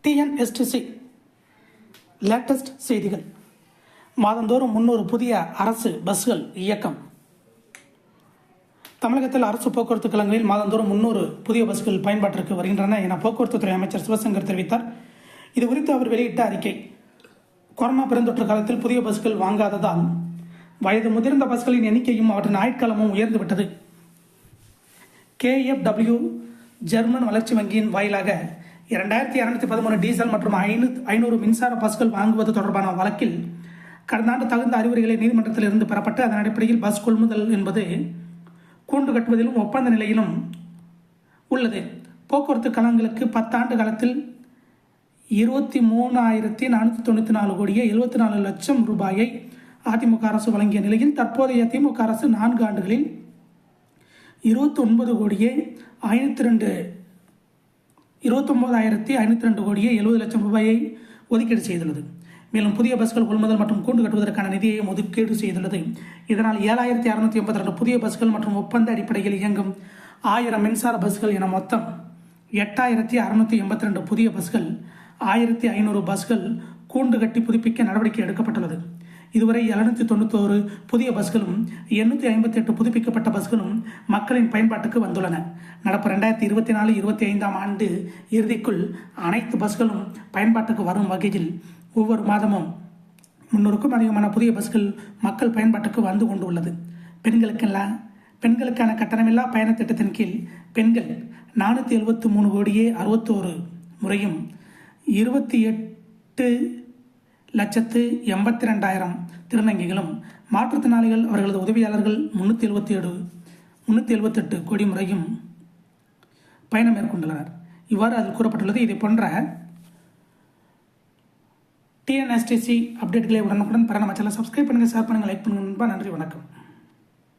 TNSTC latest செய்திகள். மாதந்தோறும் 300 புதிய அரசு பஸ்கள் இயக்கம். தமிழகத்தில் அரசு போக்குவரத்து கழகங்களில் மாதந்தோறும் 300 புதிய பஸ்கள் பயன்பாட்டிற்கு வருகின்றன என போக்குவரத்துத்துறை அமைச்சர் சிவசங்கர் தெரிவித்தார். இது குறித்து அவர் வெளியிட்ட அறிக்கை. கொரோனா பெருந்தொற்று காலத்தில் புதிய பஸ்கள் வாங்காததால் வயது முதிர்ந்த பஸ்களின் எண்ணிக்கையும் அவற்றின் ஆயுட்காலமும் உயர்ந்துவிட்டது. KfW ஜெர்மன் வளர்ச்சி வங்கியின் வாயிலாக 2213 டீசல் மற்றும் 500 மின்சார பஸ்கள் வாங்குவது தொடர்பான வழக்கில் கடந்த ஆண்டு தகுந்த அறிவுரைகளை நீதிமன்றத்தில் இருந்து பெறப்பட்டு அதன் அடிப்படையில் பஸ் கொள்முதல் என்பது கூண்டு கட்டுவதிலும் ஒப்பந்த நிலையிலும் உள்ளது. போக்குவரத்து கழகங்களுக்கு 10 ஆண்டு காலத்தில் 23,494 கோடியே 74 லட்சம் ரூபாயை அதிமுக அரசு வழங்கிய நிலையில் தற்போதைய திமுக அரசு 4 ஆண்டுகளில் 29,502 கோடியே 70 லட்சம் ரூபாயை ஒதுக்கீடு செய்துள்ளது. மேலும் புதிய பஸ்கள் கொள்முதல் மற்றும் கூண்டு கட்டுவதற்கான நிதியையும் ஒதுக்கீடு செய்துள்ளது. இதனால் 7,682 புதிய பஸ்கள் மற்றும் ஒப்பந்த அடிப்படையில் இயங்கும் 1000 மின்சார பஸ்கள் என மொத்தம் 8,682 புதிய பஸ்கள், 1,500 பஸ்கள் கூண்டு கட்டி புதுப்பிக்க நடவடிக்கை எடுக்கப்பட்டுள்ளது. இதுவரை 791 புதிய பஸ்களும் 858 புதுப்பிக்கப்பட்ட பஸ்களும் மக்களின் பயன்பாட்டுக்கு வந்துள்ளன. நடப்பு 2024-25 ஆண்டு இறுதிக்குள் அனைத்து பஸ்களும் பயன்பாட்டுக்கு வரும் வகையில் ஒவ்வொரு மாதமும் 300க்கும் அதிகமான புதிய பஸ்கள் மக்கள் பயன்பாட்டுக்கு வந்து கொண்டுள்ளது. பெண்களுக்கான கட்டணமில்லா பயண திட்டத்தின் கீழ் பெண்கள் 473 கோடியே 61 முறையும் 28,82,000 திருநங்கைகளும் மாற்றுத்திறனாளிகள் அவர்களது உதவியாளர்கள் 378 கோடி முறையும் பயணம் மேற்கொண்டுள்ளனர். இவ்வாறு அதில் கூறப்பட்டுள்ளது. இதை போன்ற டிஎன்எஸ்டிசி அப்டேட்களை உடனுக்குடன் பெற நம்ம சேனலை சப்ஸ்கிரைப் பண்ணுங்கள், ஷேர் பண்ணுங்கள், லைக் பண்ணுங்கள். நன்றி, வணக்கம்.